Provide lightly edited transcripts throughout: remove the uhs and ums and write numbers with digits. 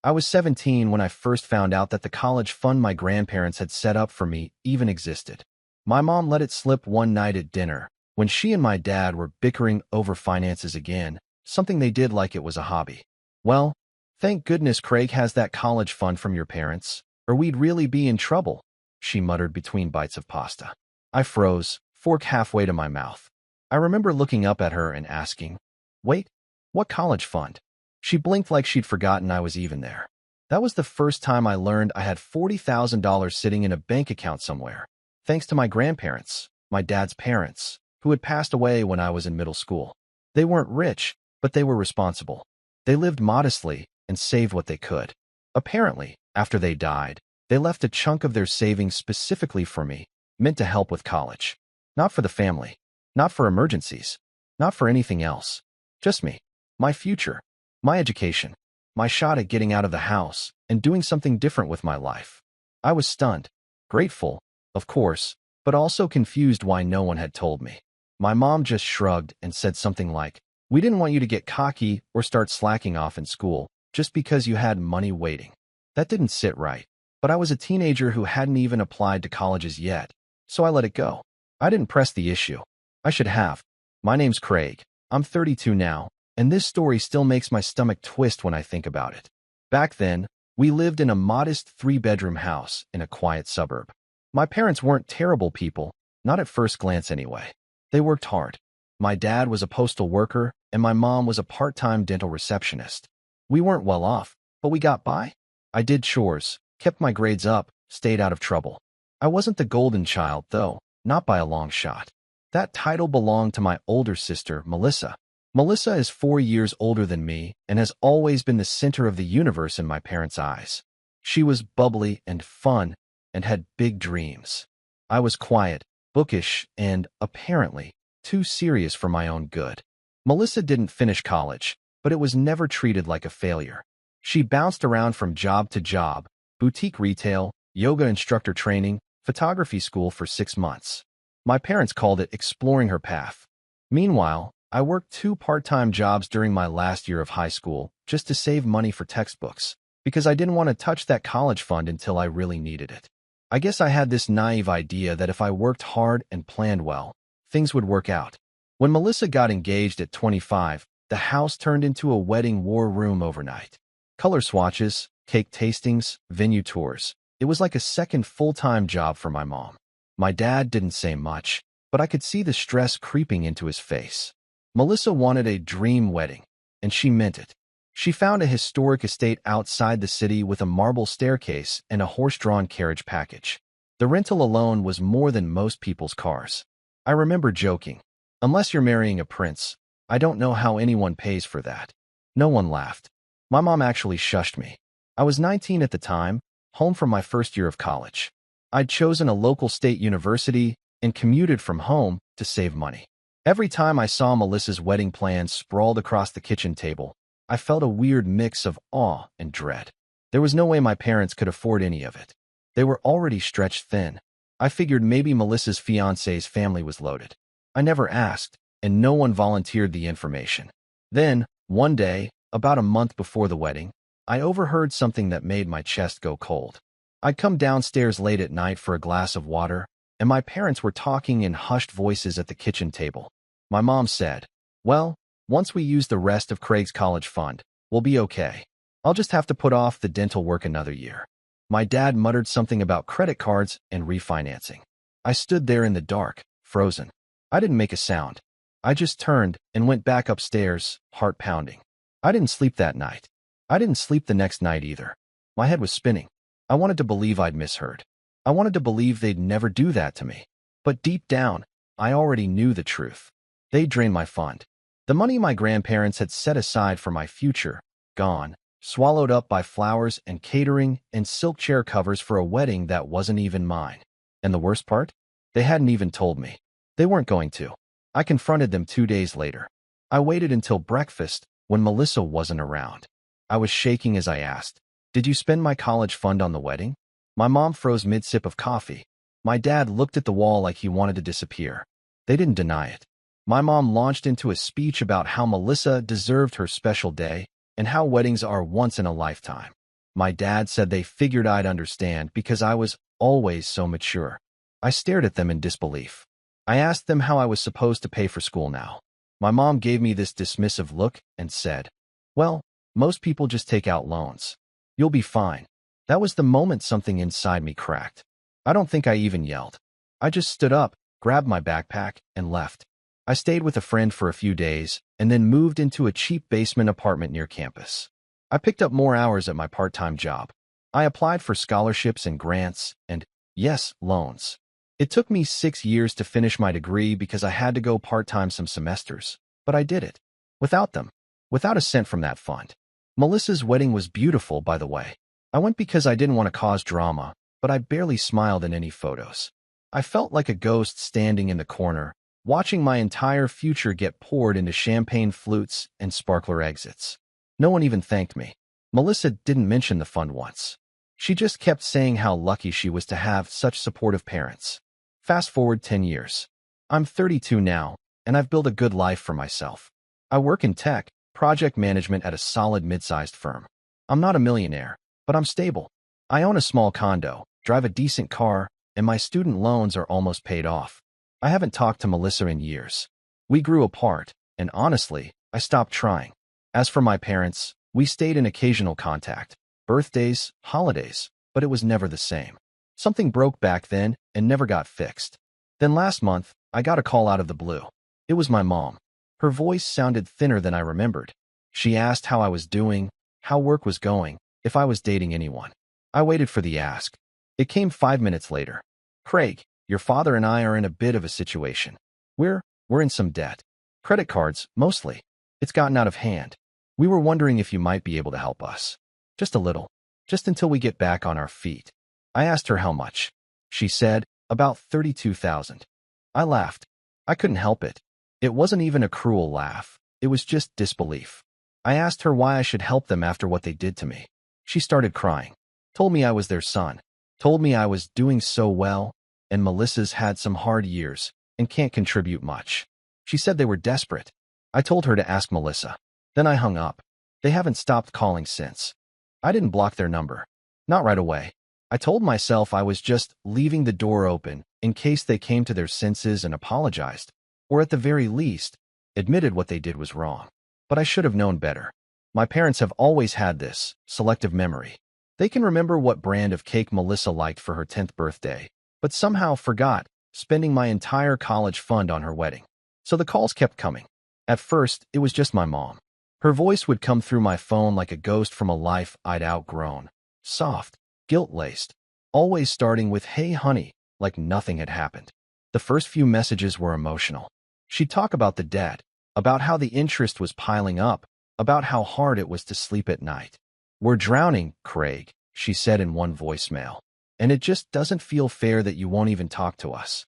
I was 17 when I first found out that the college fund my grandparents had set up for me even existed. My mom let it slip one night at dinner, when she and my dad were bickering over finances again, something they did like it was a hobby. Well, thank goodness Craig has that college fund from your parents, or we'd really be in trouble, she muttered between bites of pasta. I froze, fork halfway to my mouth. I remember looking up at her and asking, "Wait, what college fund?" She blinked like she'd forgotten I was even there. That was the first time I learned I had $40,000 sitting in a bank account somewhere, thanks to my grandparents, my dad's parents, who had passed away when I was in middle school. They weren't rich, but they were responsible. They lived modestly and saved what they could. Apparently, after they died, they left a chunk of their savings specifically for me, meant to help with college. Not for the family, not for emergencies, not for anything else. Just me, my future, my education, my shot at getting out of the house and doing something different with my life. I was stunned, grateful, of course, but also confused why no one had told me. My mom just shrugged and said something like, "We didn't want you to get cocky or start slacking off in school just because you had money waiting." That didn't sit right, but I was a teenager who hadn't even applied to colleges yet, so I let it go. I didn't press the issue. I should have. My name's Craig. I'm 32 now, and this story still makes my stomach twist when I think about it. Back then, we lived in a modest 3-bedroom house in a quiet suburb. My parents weren't terrible people, not at first glance anyway. They worked hard. My dad was a postal worker, and my mom was a part-time dental receptionist. We weren't well off, but we got by. I did chores, kept my grades up, stayed out of trouble. I wasn't the golden child, though, not by a long shot. That title belonged to my older sister, Melissa. Melissa is 4 years older than me and has always been the center of the universe in my parents' eyes. She was bubbly and fun and had big dreams. I was quiet, bookish, and, apparently, too serious for my own good. Melissa didn't finish college, but it was never treated like a failure. She bounced around from job to job, boutique retail, yoga instructor training, photography school for 6 months. My parents called it exploring her path. Meanwhile, I worked 2 part-time jobs during my last year of high school just to save money for textbooks, because I didn't want to touch that college fund until I really needed it. I guess I had this naive idea that if I worked hard and planned well, things would work out. When Melissa got engaged at 25, the house turned into a wedding war room overnight. Color swatches, cake tastings, venue tours. It was like a second full-time job for my mom. My dad didn't say much, but I could see the stress creeping into his face. Melissa wanted a dream wedding, and she meant it. She found a historic estate outside the city with a marble staircase and a horse-drawn carriage package. The rental alone was more than most people's cars. I remember joking, "Unless you're marrying a prince, I don't know how anyone pays for that." No one laughed. My mom actually shushed me. I was 19 at the time, home from my first year of college. I'd chosen a local state university and commuted from home to save money. Every time I saw Melissa's wedding plans sprawled across the kitchen table, I felt a weird mix of awe and dread. There was no way my parents could afford any of it. They were already stretched thin. I figured maybe Melissa's fiancé's family was loaded. I never asked, and no one volunteered the information. Then, one day, about a month before the wedding, I overheard something that made my chest go cold. I'd come downstairs late at night for a glass of water, and my parents were talking in hushed voices at the kitchen table. My mom said, "Well, once we use the rest of Craig's college fund, we'll be okay. I'll just have to put off the dental work another year." My dad muttered something about credit cards and refinancing. I stood there in the dark, frozen. I didn't make a sound. I just turned and went back upstairs, heart pounding. I didn't sleep that night. I didn't sleep the next night either. My head was spinning. I wanted to believe I'd misheard. I wanted to believe they'd never do that to me. But deep down, I already knew the truth. They drained my fund. The money my grandparents had set aside for my future, gone, swallowed up by flowers and catering and silk chair covers for a wedding that wasn't even mine. And the worst part? They hadn't even told me. They weren't going to. I confronted them 2 days later. I waited until breakfast when Melissa wasn't around. I was shaking as I asked, "Did you spend my college fund on the wedding?" My mom froze mid-sip of coffee. My dad looked at the wall like he wanted to disappear. They didn't deny it. My mom launched into a speech about how Melissa deserved her special day and how weddings are once in a lifetime. My dad said they figured I'd understand because I was always so mature. I stared at them in disbelief. I asked them how I was supposed to pay for school now. My mom gave me this dismissive look and said, "Well, most people just take out loans. You'll be fine." That was the moment something inside me cracked. I don't think I even yelled. I just stood up, grabbed my backpack, and left. I stayed with a friend for a few days and then moved into a cheap basement apartment near campus. I picked up more hours at my part-time job. I applied for scholarships and grants and, yes, loans. It took me 6 years to finish my degree because I had to go part-time some semesters, but I did it. Without them. Without a cent from that fund. Melissa's wedding was beautiful, by the way. I went because I didn't want to cause drama, but I barely smiled in any photos. I felt like a ghost standing in the corner, watching my entire future get poured into champagne flutes and sparkler exits. No one even thanked me. Melissa didn't mention the fund once. She just kept saying how lucky she was to have such supportive parents. Fast forward 10 years. I'm 32 now, and I've built a good life for myself. I work in tech, project management at a solid mid-sized firm. I'm not a millionaire, but I'm stable. I own a small condo, drive a decent car, and my student loans are almost paid off. I haven't talked to Melissa in years. We grew apart, and honestly, I stopped trying. As for my parents, we stayed in occasional contact, birthdays, holidays, but it was never the same. Something broke back then and never got fixed. Then last month, I got a call out of the blue. It was my mom. Her voice sounded thinner than I remembered. She asked how I was doing, how work was going, if I was dating anyone. I waited for the ask. It came 5 minutes later. "Craig, your father and I are in a bit of a situation. We're in some debt. Credit cards, mostly. It's gotten out of hand. We were wondering if you might be able to help us. Just a little. Just until we get back on our feet." I asked her how much. She said, "About 32,000. I laughed. I couldn't help it. It wasn't even a cruel laugh. It was just disbelief. I asked her why I should help them after what they did to me. She started crying. Told me I was their son. Told me I was doing so well, and Melissa's had some hard years and can't contribute much. She said they were desperate. I told her to ask Melissa. Then I hung up. They haven't stopped calling since. I didn't block their number. Not right away. I told myself I was just leaving the door open in case they came to their senses and apologized, or at the very least, admitted what they did was wrong. But I should have known better. My parents have always had this selective memory. They can remember what brand of cake Melissa liked for her 10th birthday, but somehow forgot spending my entire college fund on her wedding. So the calls kept coming. At first, it was just my mom. Her voice would come through my phone like a ghost from a life I'd outgrown. Soft, guilt-laced, always starting with, "Hey, honey," like nothing had happened. The first few messages were emotional. She'd talk about the debt, about how the interest was piling up, about how hard it was to sleep at night. "We're drowning, Craig," she said in one voicemail. "And it just doesn't feel fair that you won't even talk to us."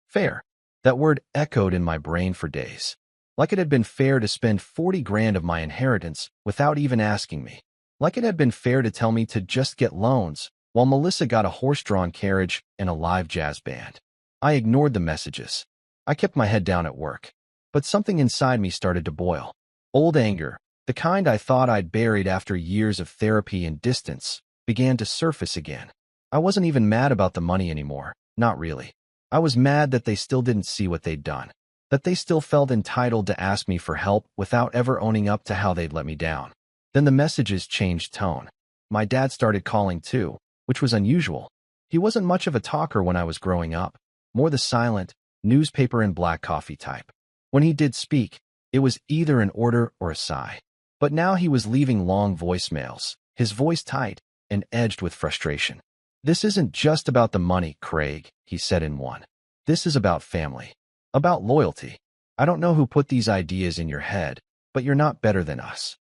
Fair. That word echoed in my brain for days. Like it had been fair to spend 40 grand of my inheritance without even asking me. Like it had been fair to tell me to just get loans, while Melissa got a horse-drawn carriage and a live jazz band. I ignored the messages. I kept my head down at work. But something inside me started to boil. Old anger, the kind I thought I'd buried after years of therapy and distance, began to surface again. I wasn't even mad about the money anymore. Not really. I was mad that they still didn't see what they'd done. That they still felt entitled to ask me for help without ever owning up to how they'd let me down. Then the messages changed tone. My dad started calling too, which was unusual. He wasn't much of a talker when I was growing up, more the silent, newspaper and black coffee type. When he did speak, it was either an order or a sigh. But now he was leaving long voicemails, his voice tight and edged with frustration. "This isn't just about the money, Craig," he said in one. "This is about family. About loyalty. I don't know who put these ideas in your head, but you're not better than us."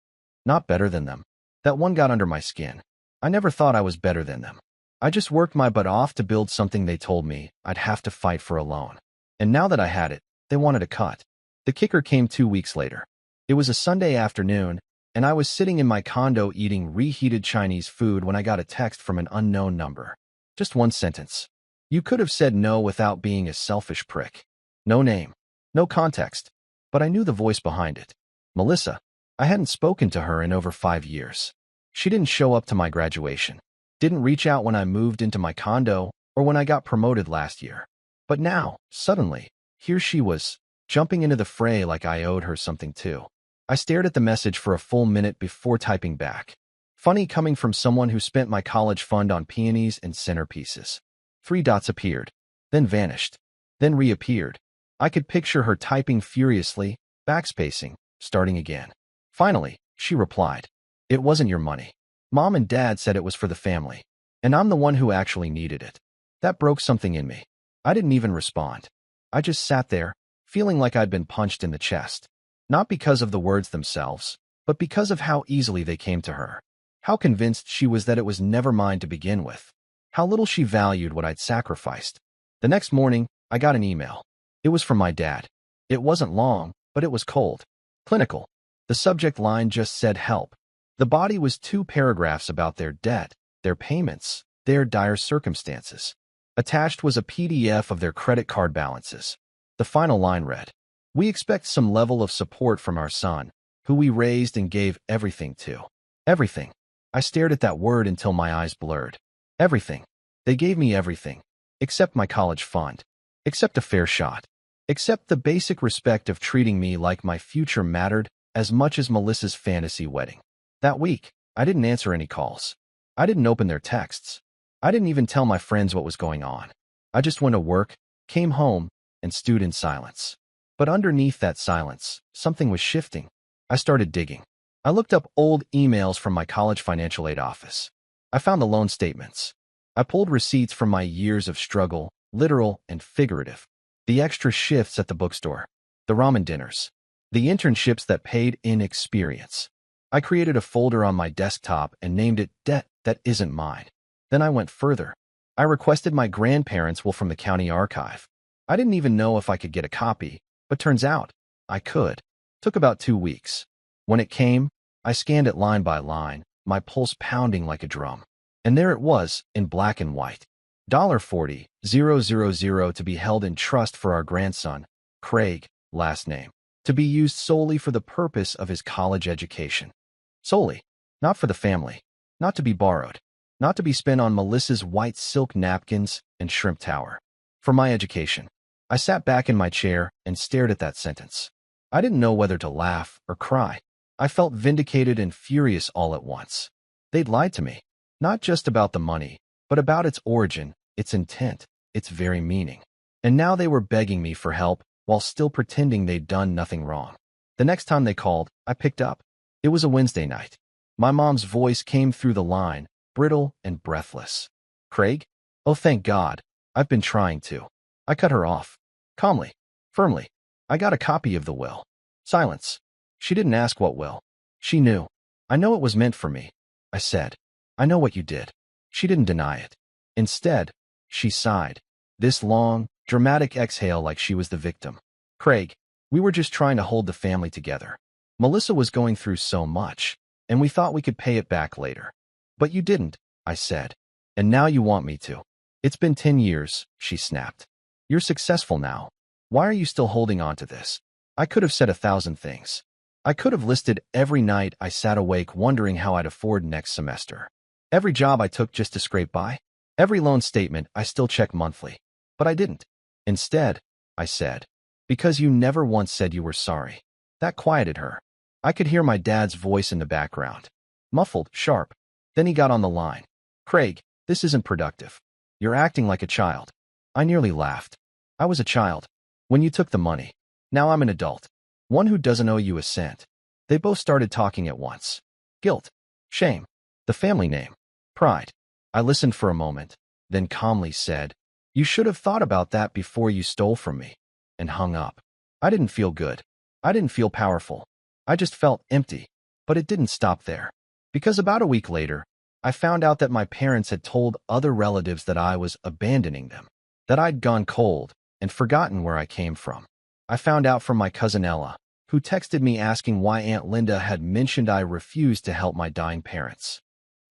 Not better than them. That one got under my skin. I never thought I was better than them. I just worked my butt off to build something they told me I'd have to fight for alone. And now that I had it, they wanted a cut. The kicker came 2 weeks later. It was a Sunday afternoon, and I was sitting in my condo eating reheated Chinese food when I got a text from an unknown number. Just one sentence. You could have said no without being a selfish prick. No name. No context. But I knew the voice behind it. Melissa. I hadn't spoken to her in over 5 years. She didn't show up to my graduation, didn't reach out when I moved into my condo or when I got promoted last year. But now, suddenly, here she was, jumping into the fray like I owed her something too. I stared at the message for a full minute before typing back. Funny coming from someone who spent my college fund on peonies and centerpieces. 3 dots appeared, then vanished, then reappeared. I could picture her typing furiously, backspacing, starting again. Finally, she replied, "It wasn't your money. Mom and Dad said it was for the family, and I'm the one who actually needed it." That broke something in me. I didn't even respond. I just sat there, feeling like I'd been punched in the chest. Not because of the words themselves, but because of how easily they came to her. How convinced she was that it was never mine to begin with. How little she valued what I'd sacrificed. The next morning, I got an email. It was from my dad. It wasn't long, but it was cold. Clinical. The subject line just said help. The body was 2 paragraphs about their debt, their payments, their dire circumstances. Attached was a PDF of their credit card balances. The final line read, "We expect some level of support from our son, who we raised and gave everything to." Everything. I stared at that word until my eyes blurred. Everything. They gave me everything. Except my college fund. Except a fair shot. Except the basic respect of treating me like my future mattered as much as Melissa's fantasy wedding. That week, I didn't answer any calls. I didn't open their texts. I didn't even tell my friends what was going on. I just went to work, came home, and stewed in silence. But underneath that silence, something was shifting. I started digging. I looked up old emails from my college financial aid office. I found the loan statements. I pulled receipts from my years of struggle, literal and figurative. The extra shifts at the bookstore. The ramen dinners. The internships that paid in experience. I created a folder on my desktop and named it Debt That Isn't Mine. Then I went further. I requested my grandparents' will from the county archive. I didn't even know if I could get a copy, but turns out I could. Took about 2 weeks. When it came, I scanned it line by line, my pulse pounding like a drum. And there it was, in black and white. $40,000 to be held in trust for our grandson, Craig, last name, to be used solely for the purpose of his college education. Solely. Not for the family. Not to be borrowed. Not to be spent on Melissa's white silk napkins and shrimp tower. For my education. I sat back in my chair and stared at that sentence. I didn't know whether to laugh or cry. I felt vindicated and furious all at once. They'd lied to me. Not just about the money, but about its origin, its intent, its very meaning. And now they were begging me for help while still pretending they'd done nothing wrong. The next time they called, I picked up. It was a Wednesday night. My mom's voice came through the line, brittle and breathless. "Craig? Oh, thank God. I've been trying to." I cut her off. Calmly, firmly. "I got a copy of the will." Silence. She didn't ask what will. She knew. "I know it was meant for me," I said. "I know what you did." She didn't deny it. Instead, she sighed. This long, dramatic exhale like she was the victim. "Craig, we were just trying to hold the family together. Melissa was going through so much, and we thought we could pay it back later. But you didn't," I said. "And now you want me to." "It's been 10 years, she snapped. "You're successful now. Why are you still holding on to this?" I could have said 1,000 things. I could have listed every night I sat awake wondering how I'd afford next semester. Every job I took just to scrape by. Every loan statement I still check monthly. But I didn't. Instead, I said, "Because you never once said you were sorry." That quieted her. I could hear my dad's voice in the background. Muffled, sharp. Then he got on the line. "Craig, this isn't productive. You're acting like a child." I nearly laughed. I was a child. When you took the money. Now I'm an adult. One who doesn't owe you a cent. They both started talking at once. Guilt. Shame. The family name. Pride. I listened for a moment, then calmly said, "You should have thought about that before you stole from me," and hung up. I didn't feel good. I didn't feel powerful. I just felt empty. But it didn't stop there. Because about a week later, I found out that my parents had told other relatives that I was abandoning them, that I'd gone cold and forgotten where I came from. I found out from my cousin Ella, who texted me asking why Aunt Linda had mentioned I refused to help my dying parents.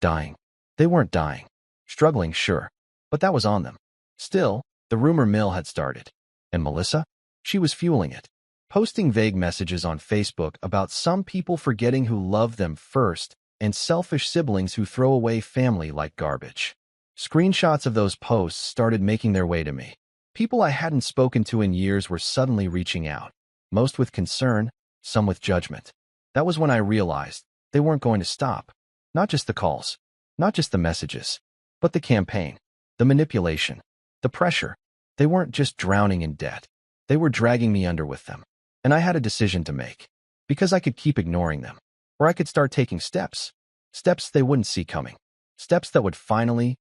Dying. They weren't dying. Struggling, sure, but that was on them. Still, the rumor mill had started. And Melissa? She was fueling it. Posting vague messages on Facebook about some people forgetting who loved them first and selfish siblings who throw away family like garbage. Screenshots of those posts started making their way to me. People I hadn't spoken to in years were suddenly reaching out, most with concern, some with judgment. That was when I realized they weren't going to stop. Not just the calls, not just the messages, but the campaign, the manipulation, the pressure. They weren't just drowning in debt. They were dragging me under with them. And I had a decision to make. Because I could keep ignoring them, or I could start taking steps. Steps they wouldn't see coming. Steps that would finally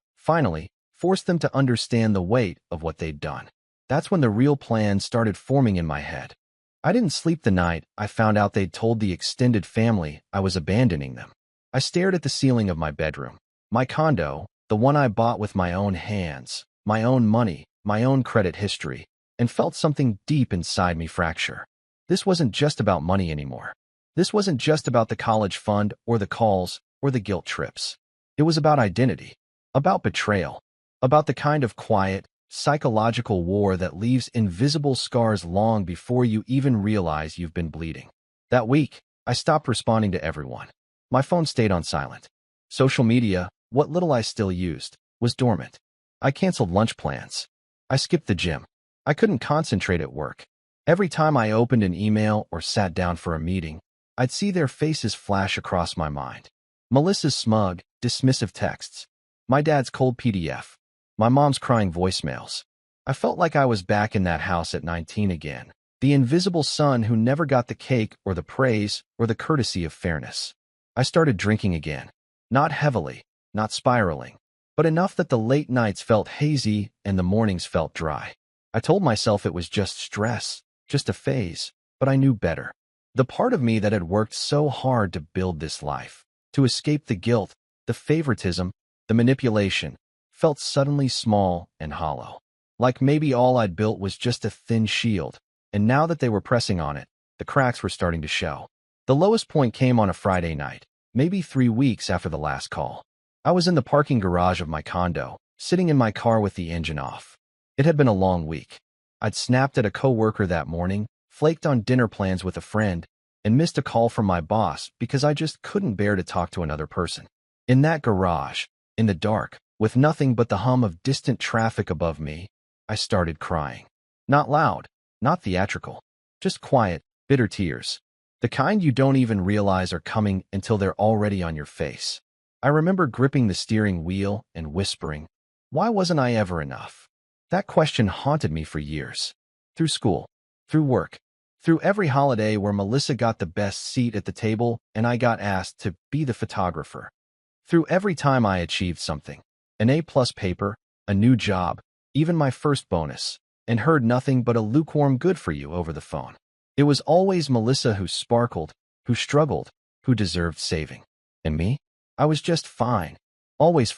force them to understand the weight of what they'd done. That's when the real plan started forming in my head. I didn't sleep the night I found out they'd told the extended family I was abandoning them. I stared at the ceiling of my bedroom. My condo, the one I bought with my own hands, my own money, my own credit history, and felt something deep inside me fracture. This wasn't just about money anymore. This wasn't just about the college fund or the calls or the guilt trips. It was about identity, about betrayal, about the kind of quiet, psychological war that leaves invisible scars long before you even realize you've been bleeding. That week, I stopped responding to everyone. My phone stayed on silent. Social media, what little I still used, was dormant. I canceled lunch plans. I skipped the gym. I couldn't concentrate at work. Every time I opened an email or sat down for a meeting, I'd see their faces flash across my mind. Melissa's smug, dismissive texts. My dad's cold PDF. My mom's crying voicemails. I felt like I was back in that house at 19 again. The invisible son who never got the cake or the praise or the courtesy of fairness. I started drinking again. Not heavily, not spiraling, but enough that the late nights felt hazy and the mornings felt dry. I told myself it was just stress, just a phase, but I knew better. The part of me that had worked so hard to build this life, to escape the guilt, the favoritism, the manipulation, felt suddenly small and hollow. Like maybe all I'd built was just a thin shield, and now that they were pressing on it, the cracks were starting to show. The lowest point came on a Friday night, maybe 3 weeks after the last call. I was in the parking garage of my condo, sitting in my car with the engine off. It had been a long week. I'd snapped at a coworker that morning, flaked on dinner plans with a friend, and missed a call from my boss because I just couldn't bear to talk to another person. In that garage, in the dark, with nothing but the hum of distant traffic above me, I started crying. Not loud, not theatrical, just quiet, bitter tears. The kind you don't even realize are coming until they're already on your face. I remember gripping the steering wheel and whispering, "Why wasn't I ever enough?" That question haunted me for years. Through school, through work, through every holiday where Melissa got the best seat at the table and I got asked to be the photographer. Through every time I achieved something, an A-plus paper, a new job, even my first bonus, and heard nothing but a lukewarm good for you over the phone. It was always Melissa who sparkled, who struggled, who deserved saving. And me? I was just fine, always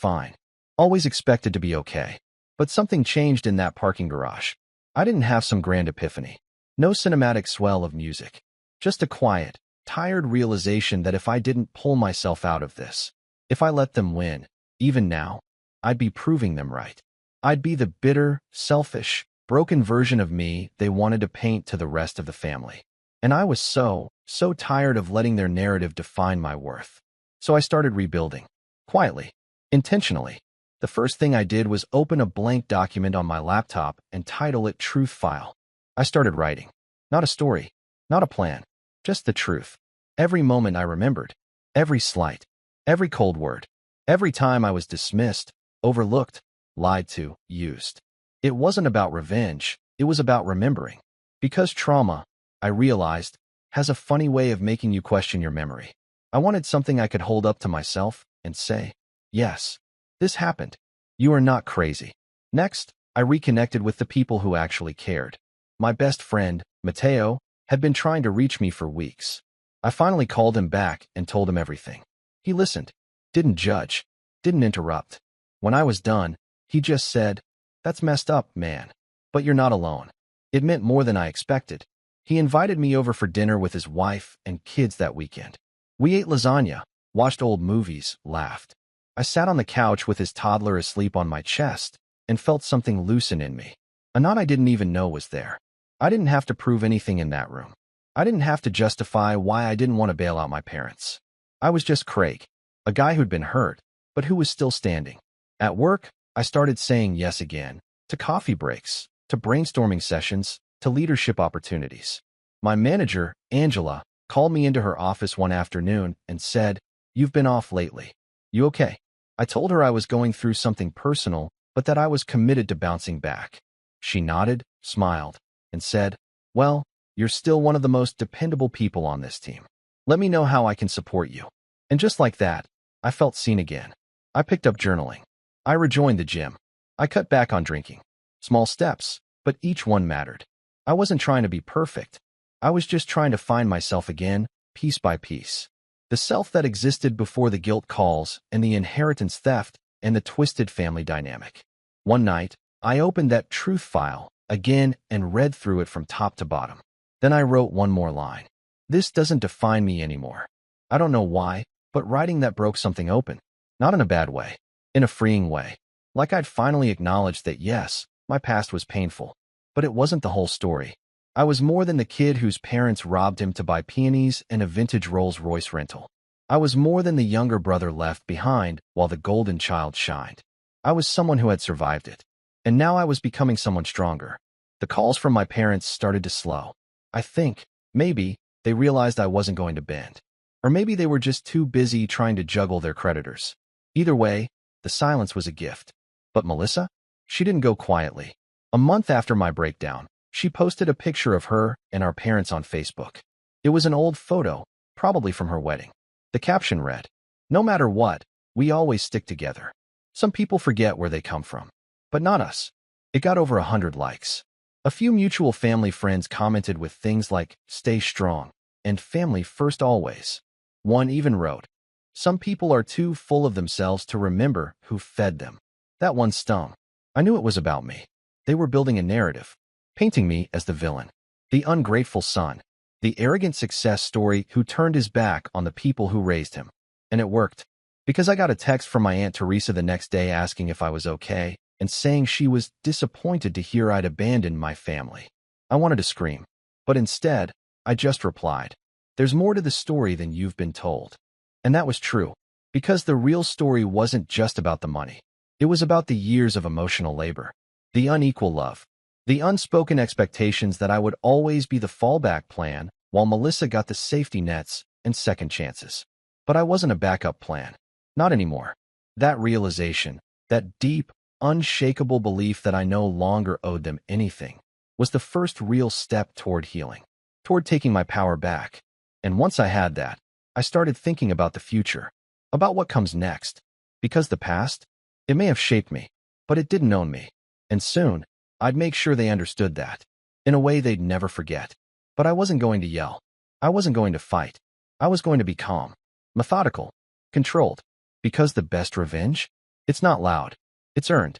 expected to be okay. But something changed in that parking garage. I didn't have some grand epiphany. No cinematic swell of music. Just a quiet, tired realization that if I didn't pull myself out of this, if I let them win, even now, I'd be proving them right. I'd be the bitter, selfish, broken version of me they wanted to paint to the rest of the family. And I was so tired of letting their narrative define my worth. So I started rebuilding. Quietly. Intentionally. The first thing I did was open a blank document on my laptop and title it Truth File. I started writing. Not a story. Not a plan. Just the truth. Every moment I remembered. Every slight. Every cold word. Every time I was dismissed, overlooked, lied to, used. It wasn't about revenge. It was about remembering. Because trauma, I realized, has a funny way of making you question your memory. I wanted something I could hold up to myself and say, yes, this happened. You are not crazy. Next, I reconnected with the people who actually cared. My best friend, Mateo, had been trying to reach me for weeks. I finally called him back and told him everything. He listened, didn't judge, didn't interrupt. When I was done, he just said, "That's messed up, man. But you're not alone." It meant more than I expected. He invited me over for dinner with his wife and kids that weekend. We ate lasagna, watched old movies, laughed. I sat on the couch with his toddler asleep on my chest and felt something loosen in me. A knot I didn't even know was there. I didn't have to prove anything in that room. I didn't have to justify why I didn't want to bail out my parents. I was just Craig. a guy who'd been hurt, but who was still standing. At work, I started saying yes again, to coffee breaks, to brainstorming sessions, to leadership opportunities. My manager, Angela, called me into her office one afternoon and said, "You've been off lately. You okay?" I told her I was going through something personal, but that I was committed to bouncing back. She nodded, smiled, and said, "Well, you're still one of the most dependable people on this team. Let me know how I can support you." And just like that, I felt seen again. I picked up journaling. I rejoined the gym. I cut back on drinking. Small steps, but each one mattered. I wasn't trying to be perfect. I was just trying to find myself again, piece by piece. The self that existed before the guilt calls and the inheritance theft and the twisted family dynamic. One night, I opened that truth file again and read through it from top to bottom. Then I wrote one more line. This doesn't define me anymore. I don't know why, but writing that broke something open. Not in a bad way, in a freeing way. Like I'd finally acknowledged that yes, my past was painful, but it wasn't the whole story. I was more than the kid whose parents robbed him to buy peonies and a vintage Rolls-Royce rental. I was more than the younger brother left behind while the golden child shined. I was someone who had survived it. And now I was becoming someone stronger. The calls from my parents started to slow. I think, maybe, they realized I wasn't going to bend. Or maybe they were just too busy trying to juggle their creditors. Either way, the silence was a gift. But Melissa? She didn't go quietly. A month after my breakdown, she posted a picture of her and our parents on Facebook. It was an old photo, probably from her wedding. The caption read, "No matter what, we always stick together." Some people forget where they come from, but not us. It got over 100 likes. A few mutual family friends commented with things like, "Stay strong," and "Family first always." One even wrote, "Some people are too full of themselves to remember who fed them." That one stung. I knew it was about me. They were building a narrative, painting me as the villain, the ungrateful son, the arrogant success story who turned his back on the people who raised him. And it worked, because I got a text from my Aunt Teresa the next day asking if I was okay and saying she was disappointed to hear I'd abandoned my family. I wanted to scream, but instead, I just replied, "There's more to the story than you've been told." And that was true, because the real story wasn't just about the money. It was about the years of emotional labor, the unequal love, the unspoken expectations that I would always be the fallback plan while Melissa got the safety nets and second chances. But I wasn't a backup plan. Not anymore. That realization, that deep, unshakable belief that I no longer owed them anything, was the first real step toward healing, toward taking my power back. And once I had that, I started thinking about the future, about what comes next. Because the past, it may have shaped me, but it didn't own me. And soon, I'd make sure they understood that, in a way they'd never forget. But I wasn't going to yell. I wasn't going to fight. I was going to be calm, methodical, controlled. Because the best revenge? It's not loud. It's earned.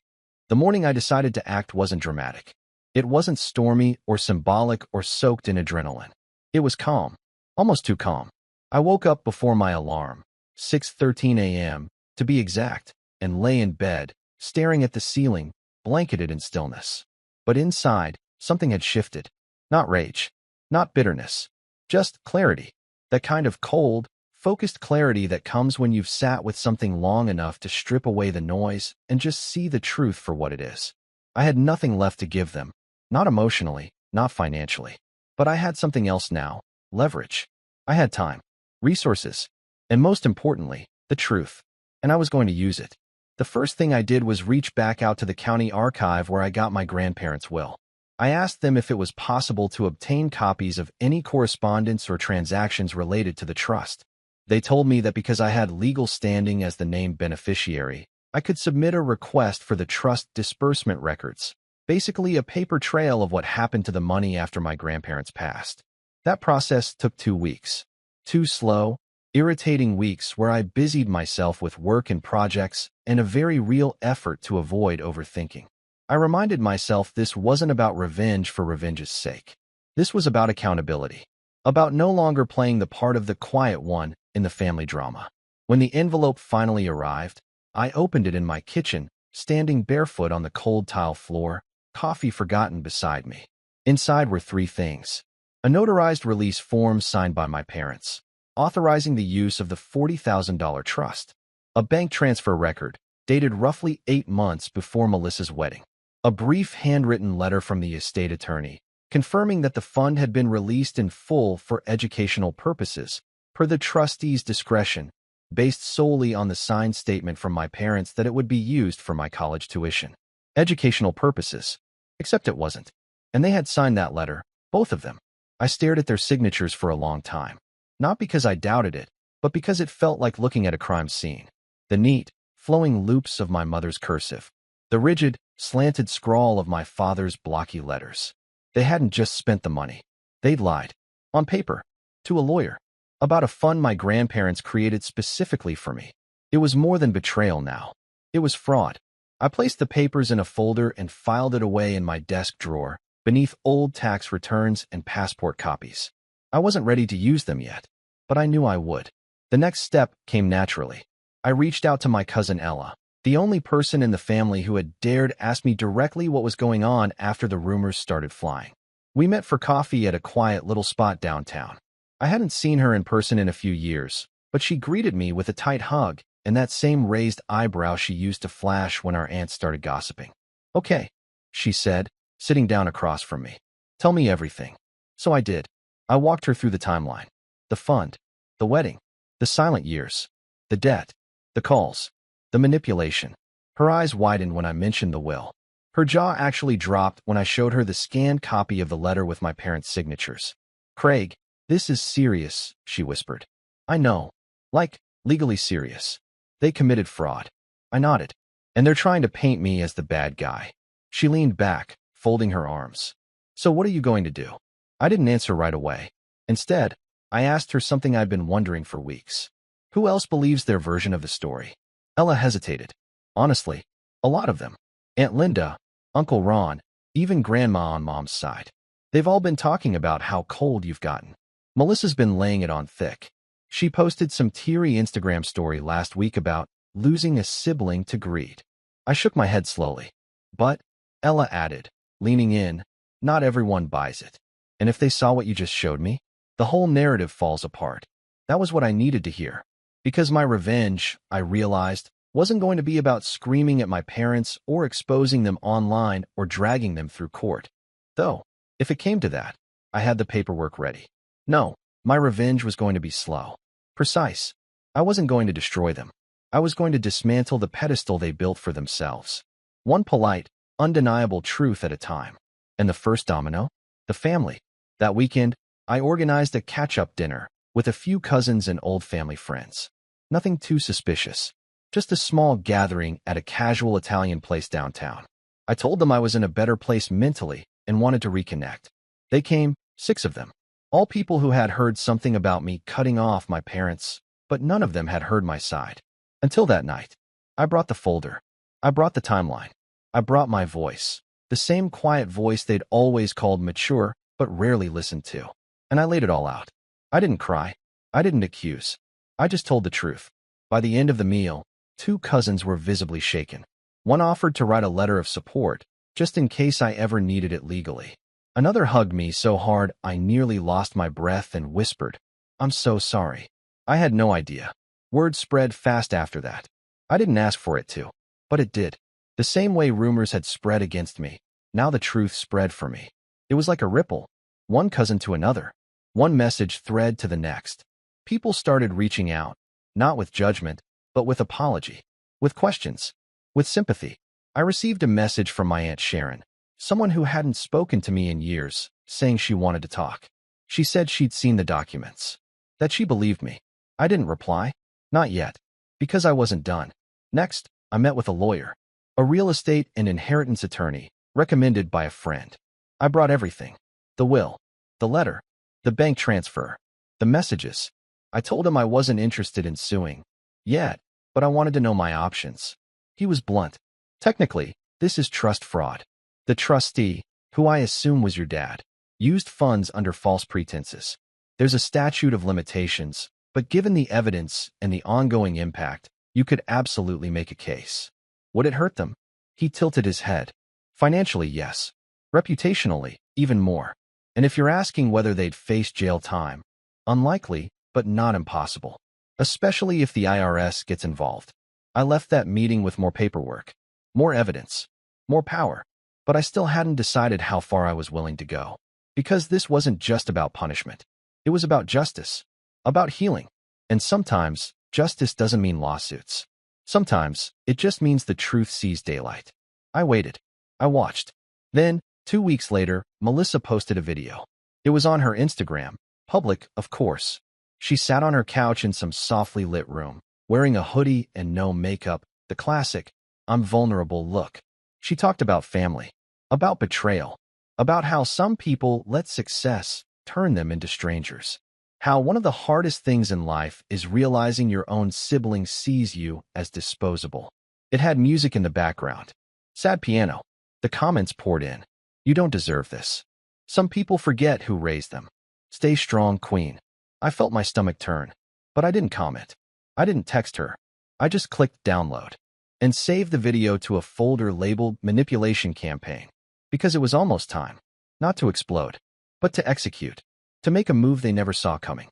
The morning I decided to act wasn't dramatic. It wasn't stormy or symbolic or soaked in adrenaline. It was calm, almost too calm. I woke up before my alarm, 6:13 a.m., to be exact, and lay in bed, staring at the ceiling, blanketed in stillness. But inside, something had shifted. Not rage, not bitterness, just clarity. That kind of cold, focused clarity that comes when you've sat with something long enough to strip away the noise and just see the truth for what it is. I had nothing left to give them, not emotionally, not financially. But I had something else now, leverage. I had time, resources, and most importantly, the truth. And I was going to use it. The first thing I did was reach back out to the county archive where I got my grandparents' will. I asked them if it was possible to obtain copies of any correspondence or transactions related to the trust. They told me that because I had legal standing as the named beneficiary, I could submit a request for the trust disbursement records, basically a paper trail of what happened to the money after my grandparents passed. That process took 2 weeks. 2 slow, irritating weeks where I busied myself with work and projects and a very real effort to avoid overthinking. I reminded myself this wasn't about revenge for revenge's sake. This was about accountability, about no longer playing the part of the quiet one in the family drama. When the envelope finally arrived, I opened it in my kitchen, standing barefoot on the cold tile floor, coffee forgotten beside me. Inside were 3 things. A notarized release form signed by my parents, authorizing the use of the $40,000 trust, A bank transfer record, dated roughly 8 months before Melissa's wedding. A brief handwritten letter from the estate attorney, confirming that the fund had been released in full for educational purposes, per the trustee's discretion, based solely on the signed statement from my parents that it would be used for my college tuition. Educational purposes. Except it wasn't. And they had signed that letter, both of them. I stared at their signatures for a long time. Not because I doubted it, but because it felt like looking at a crime scene. The neat, flowing loops of my mother's cursive. The rigid, slanted scrawl of my father's blocky letters. They hadn't just spent the money. They'd lied. On paper. To a lawyer. About a fund my grandparents created specifically for me. It was more than betrayal now. It was fraud. I placed the papers in a folder and filed it away in my desk drawer, beneath old tax returns and passport copies. I wasn't ready to use them yet, but I knew I would. The next step came naturally. I reached out to my cousin Ella, the only person in the family who had dared ask me directly what was going on after the rumors started flying. We met for coffee at a quiet little spot downtown. I hadn't seen her in person in a few years, but she greeted me with a tight hug and that same raised eyebrow she used to flash when our aunt started gossiping. "Okay," she said, sitting down across from me. "Tell me everything." So I did. I walked her through the timeline. The fund, the wedding, the silent years, the debt, the calls, the manipulation. Her eyes widened when I mentioned the will. Her jaw actually dropped when I showed her the scanned copy of the letter with my parents' signatures. "Craig, this is serious," she whispered. "I know. Like, legally serious. They committed fraud." I nodded. "And they're trying to paint me as the bad guy." She leaned back, folding her arms. "So what are you going to do?" I didn't answer right away. Instead, I asked her something I'd been wondering for weeks. Who else believes their version of the story? Ella hesitated. Honestly, a lot of them. Aunt Linda, Uncle Ron, even Grandma on Mom's side. They've all been talking about how cold you've gotten. Melissa's been laying it on thick. She posted some teary Instagram story last week about losing a sibling to greed. I shook my head slowly. "But," Ella added, leaning in, "not everyone buys it. And if they saw what you just showed me, the whole narrative falls apart." That was what I needed to hear. Because my revenge, I realized, wasn't going to be about screaming at my parents or exposing them online or dragging them through court. Though, if it came to that, I had the paperwork ready. No, my revenge was going to be slow. Precise. I wasn't going to destroy them. I was going to dismantle the pedestal they built for themselves. One polite, undeniable truth at a time. And the first domino? The family. That weekend, I organized a catch-up dinner with a few cousins and old family friends. Nothing too suspicious. Just a small gathering at a casual Italian place downtown. I told them I was in a better place mentally and wanted to reconnect. They came, 6 of them. All people who had heard something about me cutting off my parents, but none of them had heard my side. Until that night. I brought the folder. I brought the timeline. I brought my voice. The same quiet voice they'd always called mature, but rarely listened to. And I laid it all out. I didn't cry. I didn't accuse. I just told the truth. By the end of the meal, 2 cousins were visibly shaken. One offered to write a letter of support, just in case I ever needed it legally. Another hugged me so hard I nearly lost my breath and whispered, "I'm so sorry." I had no idea. Word spread fast after that. I didn't ask for it to, but it did. The same way rumors had spread against me, now the truth spread for me. It was like a ripple, one cousin to another, one message thread to the next. People started reaching out, not with judgment, but with apology, with questions, with sympathy. I received a message from my Aunt Sharon, someone who hadn't spoken to me in years, saying she wanted to talk. She said she'd seen the documents, that she believed me. I didn't reply, not yet, because I wasn't done. Next, I met with a lawyer, a real estate and inheritance attorney, recommended by a friend. I brought everything: the will, the letter, the bank transfer, the messages. I told him I wasn't interested in suing yet, but I wanted to know my options. He was blunt. "Technically, this is trust fraud. The trustee, who I assume was your dad, used funds under false pretenses. There's a statute of limitations, but given the evidence and the ongoing impact, you could absolutely make a case." Would it hurt them? He tilted his head. Financially, yes. Reputationally, even more. And if you're asking whether they'd face jail time, unlikely, but not impossible. Especially if the IRS gets involved. I left that meeting with more paperwork, more evidence, more power, but I still hadn't decided how far I was willing to go. Because this wasn't just about punishment. It was about justice, about healing. And sometimes, justice doesn't mean lawsuits. Sometimes, it just means the truth sees daylight. I waited. I watched. Then, 2 weeks later, Melissa posted a video. It was on her Instagram, public, of course. She sat on her couch in some softly lit room, wearing a hoodie and no makeup, the classic, I'm vulnerable look. She talked about family, about betrayal, about how some people let success turn them into strangers. How one of the hardest things in life is realizing your own sibling sees you as disposable. It had music in the background. Sad piano. The comments poured in. You don't deserve this. Some people forget who raised them. Stay strong, queen. I felt my stomach turn, but I didn't comment. I didn't text her. I just clicked download and saved the video to a folder labeled Manipulation Campaign. Because it was almost time, not to explode, but to execute, to make a move they never saw coming.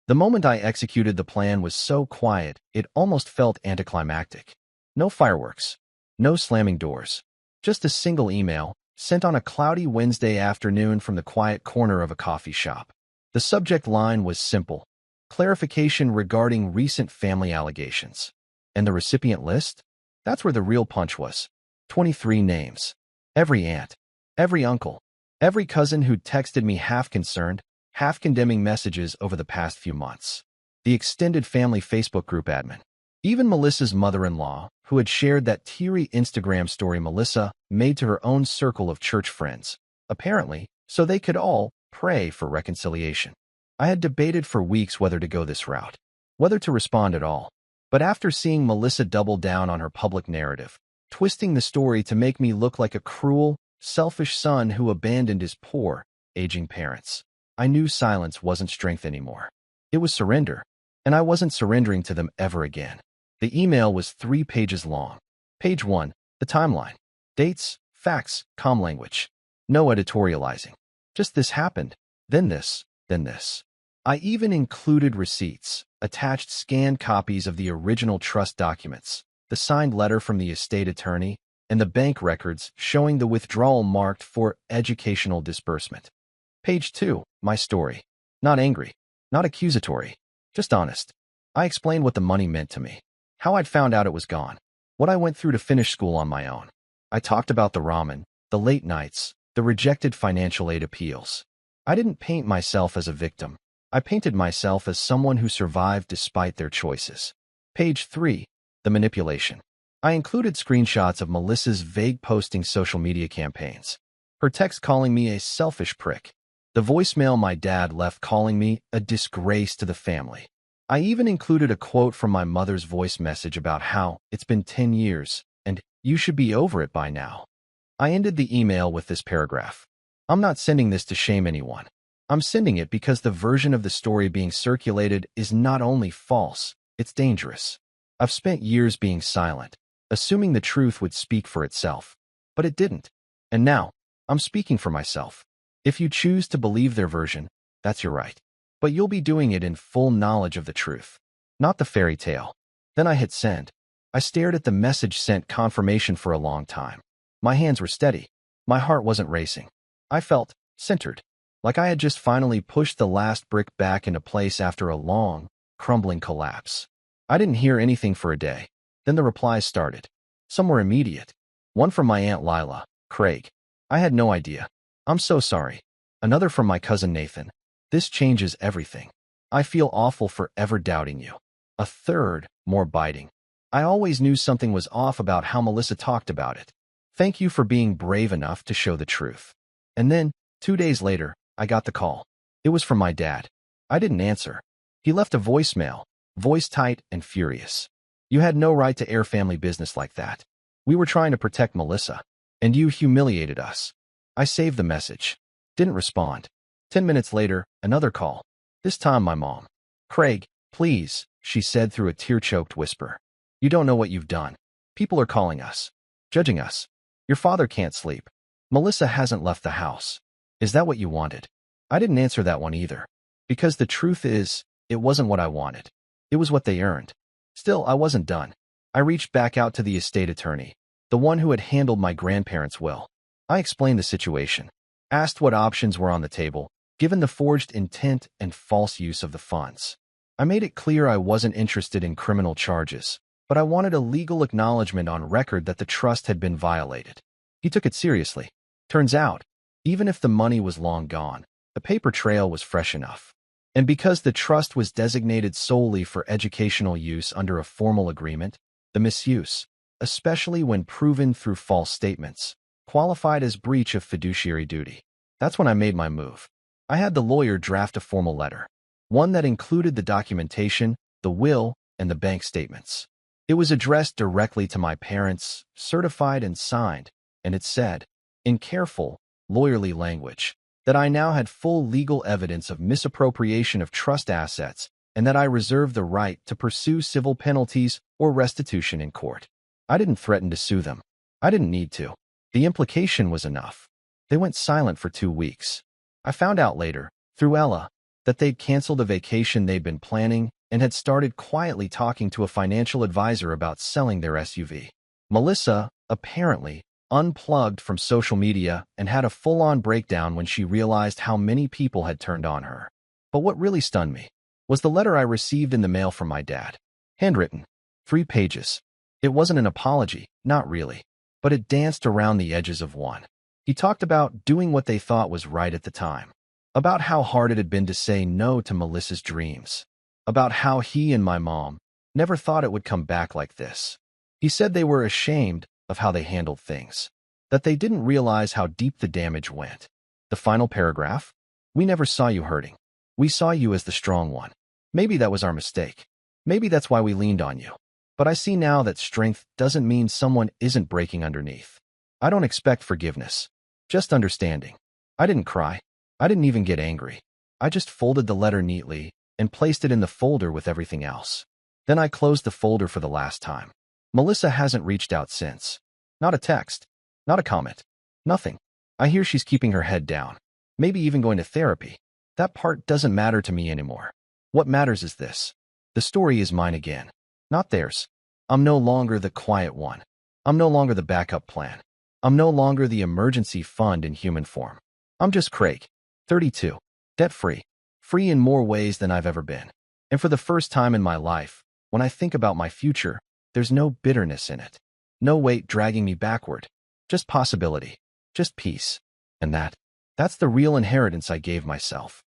The moment I executed the plan was so quiet, it almost felt anticlimactic. No fireworks, no slamming doors, just a single email sent on a cloudy Wednesday afternoon from the quiet corner of a coffee shop. The subject line was simple: clarification regarding recent family allegations. And the recipient list? That's where the real punch was. 23 names. Every aunt, every uncle, every cousin who'd texted me half concerned, half condemning messages over the past few months. The extended family Facebook group admin. Even Melissa's mother-in-law, who had shared that teary Instagram story Melissa made to her own circle of church friends, apparently, so they could all pray for reconciliation. I had debated for weeks whether to go this route, whether to respond at all. But after seeing Melissa double down on her public narrative, twisting the story to make me look like a cruel, selfish son who abandoned his poor, aging parents, I knew silence wasn't strength anymore. It was surrender, and I wasn't surrendering to them ever again. The email was 3 pages long. Page 1, the timeline. Dates, facts, calm language. No editorializing. Just this happened, then this, then this. I even included receipts, attached scanned copies of the original trust documents, the signed letter from the estate attorney, and the bank records showing the withdrawal marked for educational disbursement. Page 2, my story. Not angry, not accusatory, just honest. I explained what the money meant to me, how I'd found out it was gone, what I went through to finish school on my own. I talked about the ramen, the late nights, the rejected financial aid appeals. I didn't paint myself as a victim. I painted myself as someone who survived despite their choices. Page 3, the manipulation. I included screenshots of Melissa's vague posting social media campaigns. Her text calling me a selfish prick. The voicemail my dad left calling me a disgrace to the family. I even included a quote from my mother's voice message about how it's been 10 years and you should be over it by now. I ended the email with this paragraph. I'm not sending this to shame anyone. I'm sending it because the version of the story being circulated is not only false, it's dangerous. I've spent years being silent, assuming the truth would speak for itself. But it didn't. And now, I'm speaking for myself. If you choose to believe their version, that's your right. But you'll be doing it in full knowledge of the truth, not the fairy tale. Then I hit send. I stared at the message sent confirmation for a long time. My hands were steady. My heart wasn't racing. I felt centered, like I had just finally pushed the last brick back into place after a long, crumbling collapse. I didn't hear anything for a day. Then the replies started. Some were immediate. One from my Aunt Lila, Craig. I had no idea. I'm so sorry. Another from my cousin Nathan. This changes everything. I feel awful for ever doubting you. A third, more biting. I always knew something was off about how Melissa talked about it. Thank you for being brave enough to show the truth. And then, 2 days later, I got the call. It was from my dad. I didn't answer. He left a voicemail, voice tight and furious. You had no right to air family business like that. We were trying to protect Melissa, and you humiliated us. I saved the message. Didn't respond. 10 minutes later, another call. This time my mom. Craig, please, she said through a tear-choked whisper. You don't know what you've done. People are calling us, judging us. Your father can't sleep. Melissa hasn't left the house. Is that what you wanted? I didn't answer that one either. Because the truth is, it wasn't what I wanted. It was what they earned. Still, I wasn't done. I reached back out to the estate attorney, the one who had handled my grandparents' will. I explained the situation, asked what options were on the table, given the forged intent and false use of the funds. I made it clear I wasn't interested in criminal charges, but I wanted a legal acknowledgement on record that the trust had been violated. He took it seriously. Turns out, even if the money was long gone, the paper trail was fresh enough. And because the trust was designated solely for educational use under a formal agreement, the misuse, especially when proven through false statements, qualified as breach of fiduciary duty. That's when I made my move. I had the lawyer draft a formal letter, one that included the documentation, the will, and the bank statements. It was addressed directly to my parents, certified and signed, and it said, in careful, lawyerly language, that I now had full legal evidence of misappropriation of trust assets and that I reserved the right to pursue civil penalties or restitution in court. I didn't threaten to sue them. I didn't need to. The implication was enough. They went silent for 2 weeks. I found out later, through Ella, that they'd canceled a vacation they'd been planning and had started quietly talking to a financial advisor about selling their SUV. Melissa, apparently, unplugged from social media and had a full-on breakdown when she realized how many people had turned on her. But what really stunned me was the letter I received in the mail from my dad. Handwritten. 3 pages. It wasn't an apology, not really, but it danced around the edges of one. He talked about doing what they thought was right at the time, about how hard it had been to say no to Melissa's dreams, about how he and my mom never thought it would come back like this. He said they were ashamed of how they handled things, that they didn't realize how deep the damage went. The final paragraph? We never saw you hurting. We saw you as the strong one. Maybe that was our mistake. Maybe that's why we leaned on you. But I see now that strength doesn't mean someone isn't breaking underneath. I don't expect forgiveness, just understanding. I didn't cry. I didn't even get angry. I just folded the letter neatly and placed it in the folder with everything else. Then I closed the folder for the last time. Melissa hasn't reached out since. Not a text. Not a comment. Nothing. I hear she's keeping her head down. Maybe even going to therapy. That part doesn't matter to me anymore. What matters is this. The story is mine again, not theirs. I'm no longer the quiet one. I'm no longer the backup plan. I'm no longer the emergency fund in human form. I'm just Craig, 32, debt-free, free in more ways than I've ever been. And for the first time in my life, when I think about my future, there's no bitterness in it. No weight dragging me backward. Just possibility. Just peace. And that's the real inheritance I gave myself.